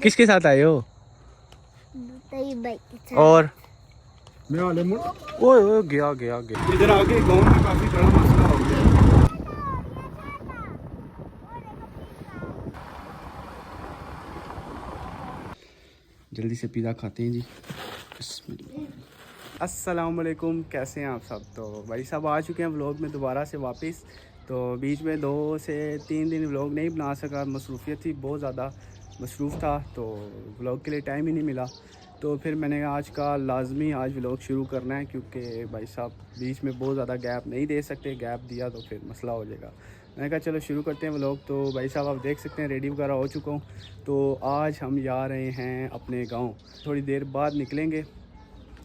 किसके साथ आए हो? तैयब भाई के साथ। और मैं वाले मुड़ ओए ओए गया गया गया। इधर आगे गांव में काफी बड़ा मसला हो गया। जल्दी से पिज़्ज़ा खाते हैं जी। अस्सलाम वालेकुम, कैसे हैं आप सब? तो भाई साहब आ चुके हैं व्लॉग में दोबारा से वापस। तो बीच में 2 से 3 दिन व्लॉग नहीं बना सका, मसरूफियत थी, बहुत ज़्यादा मसरूफ़ था, तो व्लॉग के लिए टाइम ही नहीं मिला। तो फिर मैंने आज का लाजमी आज व्लॉग शुरू करना है, क्योंकि भाई साहब बीच में बहुत ज़्यादा गैप नहीं दे सकते, गैप दिया तो फिर मसला हो जाएगा। मैंने कहा चलो शुरू करते हैं व्लॉग। तो भाई साहब आप देख सकते हैं रेडी वगैरह हो चुका हूँ। तो आज हम जा रहे हैं अपने गाँव, थोड़ी देर बाद निकलेंगे।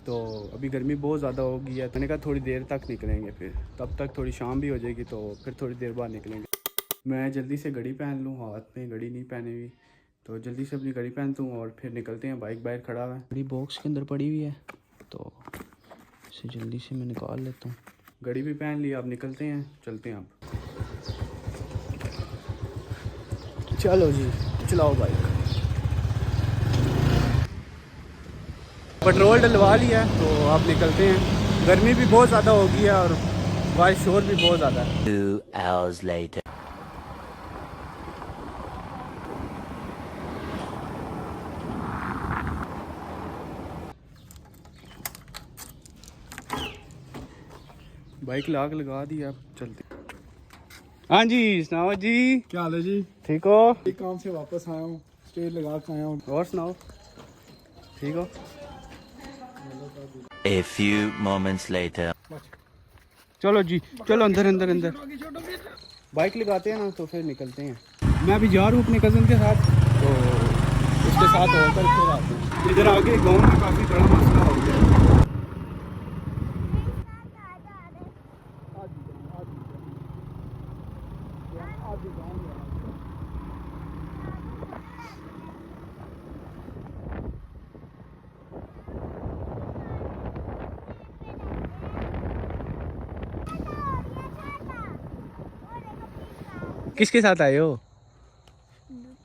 तो अभी गर्मी बहुत ज़्यादा हो गई है, तो मैंने कहा थोड़ी देर तक निकलेंगे, फिर तब तक थोड़ी शाम भी हो जाएगी, तो फिर थोड़ी देर बाद निकलेंगे। मैं जल्दी से घड़ी पहन लूँ, हाथ में घड़ी नहीं पहनी हुई, तो जल्दी से अपनी घड़ी पहनता हूँ और फिर निकलते हैं। बाइक बाहर खड़ा हुआ है, घड़ी बॉक्स के अंदर पड़ी हुई है, तो इसे जल्दी से मैं निकाल लेता हूँ। घड़ी भी पहन लिया, अब निकलते हैं, चलते हैं। अब चलो जी, चलाओ बाइक। पेट्रोल डलवा लिया है, तो आप निकलते हैं। गर्मी भी बहुत ज़्यादा हो गई है और बारिश शोर भी बहुत ज़्यादा है। 2 hours later. बाइक लाग लगा दी, आप चलते। हाँ जी, सुनाओ जी, क्या हाल है जी? ठीक हो? एक काम से वापस आया हूँ, स्टे लगा के आया हूँ। और सुनाओ, ठीक हो? A few moments later. चलो जी, चलो अंदर अंदर अंदर। बाइक लगाते हैं ना, तो फिर निकलते हैं। मैं अभी जा रहा हूँ अपने कज़न के साथ, तो उसके साथ होकर फिर आते हैं। इधर आगे गांव में काफी बड़ा मसला हो गया। किसके साथ आए हो?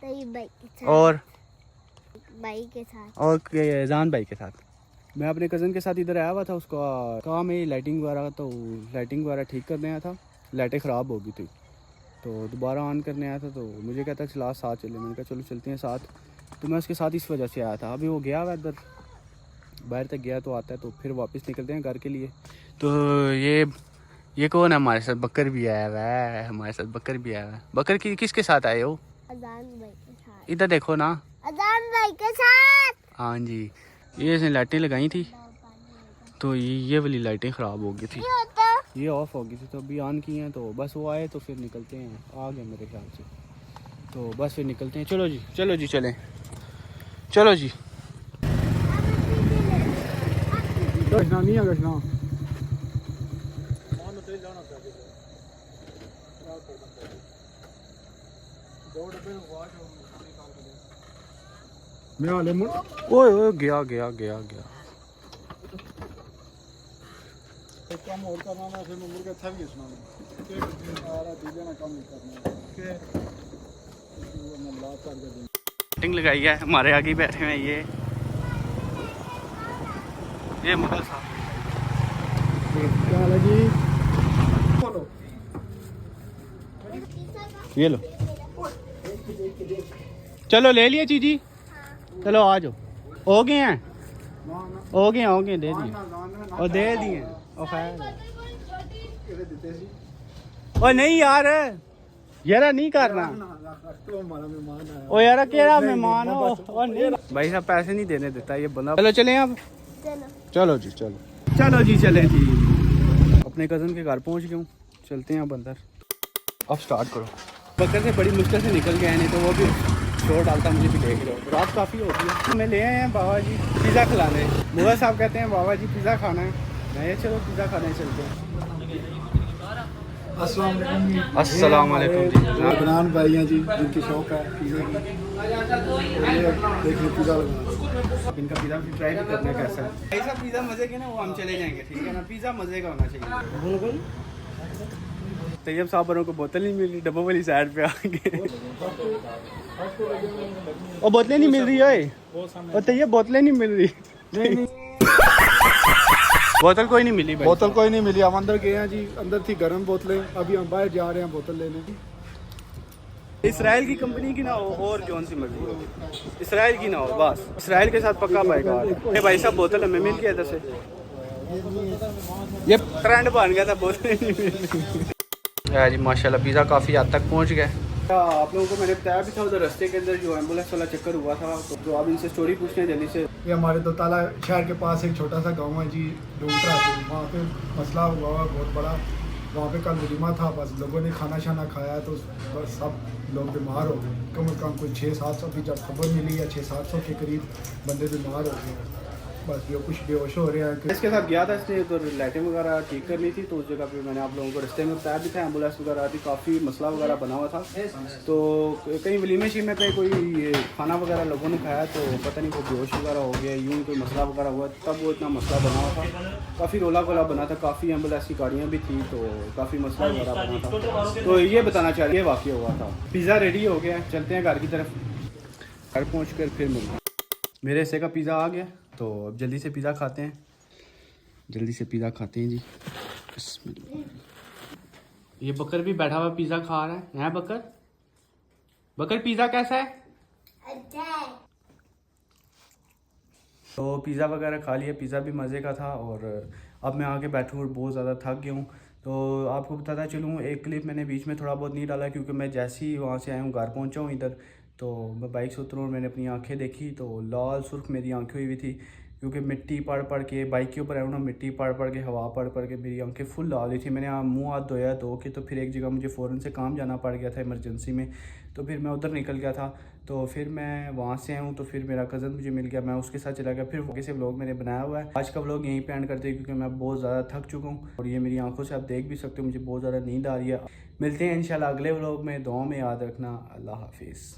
तैयब भाई के साथ। और भाई के साथ। जान भाई के साथ। मैं अपने कज़न के साथ इधर आया हुआ था, उसका काम है लाइटिंग वगैरह, तो लाइटिंग वगैरह ठीक करने आया था। लाइटें ख़राब हो गई थी, तो दोबारा ऑन करने आया था, तो मुझे कहता चला साथ चले। मैंने कहा चलो चलते हैं साथ, तो मैं उसके साथ इस वजह से आया था। अभी वो गया हुआ इधर बाहर तक गया, तो आता है तो फिर वापस निकलते हैं घर के लिए। तो ये कौन है हमारे साथ? बकर भी आया हुआ है हमारे साथ, बकर भी आया हुआ है। बकर की किसके साथ आए हो? अजान भाई के साथ। इधर देखो ना। अजान भाई के साथ। हाँ जी, ये इसने लाइटें लगाई थी, तो ये वाली लाइटें ख़राब हो गई थी, ये ऑफ हो गई थी, तो अभी ऑन की हैं। तो बस वो आए तो फिर निकलते हैं, आ गए मेरे ख्याल से, तो बस फिर निकलते हैं। चलो जी, चलो जी, चलें, चलो जी। गशना नहीं है, गशना मैं वाले मुड़ ओए ओए गया गया गया गया। एक काम और करना है, फिर मुड़ के अच्छा भी सुना आ रहा दीजिए ना, काम नहीं करना के मैं लात कर दे। लाइटिंग लगाई है, हमारे आगे बैठे हैं ये मुगल साहब। क्या हाल है जी? बोलो। ये लो, चलो ले लिए चीजी, चलो आ जाओ। हो गए हैं, हो गए, दे दिए और दे दिए और खैर। ओ नहीं यार, यार नहीं करना। ओ यार केड़ा मेहमान हो? ओ नहीं भाई साहब, पैसे नहीं देने देता ये बंदा। चलो चलें अब, चलो जी, चलो जी, चलें जी। अपने कज़न के घर पहुंच गया हूँ, चलते हैं अब अंदर। अब स्टार्ट करो। बकर से बड़ी मुश्किल से निकल गया, नहीं तो वो भी शोर डालता, मुझे भी देख रहे हो। रात काफ़ी होती है। हमें ले आए हैं बाबा जी पिज़्ज़ा खिलाने। मुगल साहब कहते हैं बाबा जी पिज़्ज़ा खाना है, मैं चलो पिज़्ज़ा खाने चलते हैं। अस्सलाम वालेकुम जी। इमरान भाई हैं जी, जिनकी शौक है पिज़्ज़ा की। देखिए पिज़्ज़ा लगा, इनका पिज़्ज़ा भी ट्राई भी करते हैं कैसा है। ऐसा पिज़्ज़ा मज़े के ना, वो हम चले जाएंगे, ठीक है ना? पिज़्ज़ा मज़े का होना चाहिए। तैयब साहब को बोतल नहीं मिल रही, डब्बों वाली साइड पे आके और बोतलें नहीं मिल रही है, और तैयब बोतलें नहीं मिल रही। बोतल कोई नहीं मिली भाई। बोतल कोई नहीं मिली। हम अंदर गए हैं जी, अंदर थी गर्म बोतलें, अभी हम बाहर जा रहे हैं बोतल लेने। इसराइल की कंपनी की ना हो और कौन सी मर्जी हो, इसराइल की ना हो बस, इसराइल के साथ पक्का बाइकार है। ये भाई साहब बोतल हमें मिल गया इधर से, ये ट्रेंड बन गया था बोतलें नहीं मिल रही। जी माशाल्लाह पिज़्ज़ा काफ़ी हद तक पहुँच गया। आप लोगों को मैंने बताया भी था उधर रास्ते के अंदर जो एम्बुलेंस वाला चक्कर हुआ था, तो आप इनसे स्टोरी पूछते हैं जल्दी से। ये हमारे दोताला शहर के पास एक छोटा सा गांव है जी, डोंगरा, वहाँ पे मसला हुआ है बहुत बड़ा। वहाँ पे कल वलीमा था, बस लोगों ने खाना शाना खाया तो बस सब लोग बीमार हो गए। कम से कम कोई 600-700 की जब खबर मिली है, 600-700 के करीब बंदे बीमार हो गए। बस ये कुछ बेहोश हो रहे हैं। इसके साथ गया था, इसने तो लाइटें वगैरह ठीक करनी थी, तो उस जगह पे मैंने आप लोगों को रास्ते में बताया भी था, एम्बुलेंस वगैरह थी, काफ़ी मसला वगैरह बना हुआ था। तो कहीं वलीमे शीमे पे कोई खाना वगैरह लोगों ने खाया तो पता नहीं कोई बेहोश वगैरह हो गया, यूँ कोई मसला वगैरह हुआ, तब वो इतना मसला बना हुआ था। काफ़ी रोला गोला बना था, काफ़ी एम्बुलेंस की गाड़ियाँ भी थी, तो काफ़ी मसला वगैरह बना था। तो ये बताना चाह रही है वाक़या हुआ था। पिज़्ज़ा रेडी हो गया, चलते हैं घर की तरफ, घर पहुँच कर फिर मिलते हैं। मेरे हिस्से का पिज़्ज़ा आ गया, तो अब जल्दी से पिज़्ज़ा खाते हैं, जल्दी से पिज़्ज़ा खाते हैं जी। ये बकर भी बैठा हुआ पिज़्ज़ा खा रहा है। यहाँ बकर, बकर पिज़्ज़ा कैसा है? तो पिज़्ज़ा वगैरह खा लिया, पिज़्ज़ा भी मज़े का था, और अब मैं आके बैठूँ और बहुत ज़्यादा थक गया हूँ। तो आपको बताता चलूँ, एक क्लिप मैंने बीच में थोड़ा बहुत नहीं डाला क्योंकि मैं जैसे ही वहाँ से आया हूँ, घर पहुँचा हूँ इधर, तो मैं बाइक से उतरूँ और मैंने अपनी आंखें देखी तो लाल सुर्ख मेरी आंखें हुई थी, क्योंकि मिट्टी पड़ के बाइक के ऊपर आया हूँ ना, मिट्टी पड़ के हवा पड़ के मेरी आंखें फुल लाल हुई थी। मैंने मुंह हाथ धोया, धो के तो फिर एक जगह मुझे फ़ौरन से काम जाना पड़ गया था इमरजेंसी में, तो फिर मैं उधर निकल गया था। तो फिर मैं वहाँ से आया हूँ, तो फिर मेरा कज़न मुझे मिल गया, मैं उसके साथ चला गया। फिर आगे से व्लॉग मैंने बनाया हुआ है। आज का व्लॉग यहीं पे एंड करते हैं क्योंकि मैं बहुत ज़्यादा थक चुका हूँ, और ये मेरी आंखों से आप देख भी सकते हो मुझे बहुत ज़्यादा नींद आ रही है। मिलते हैं इंशाल्लाह अगले व्लॉग में, दुआ में याद रखना। अल्लाह हाफिज़।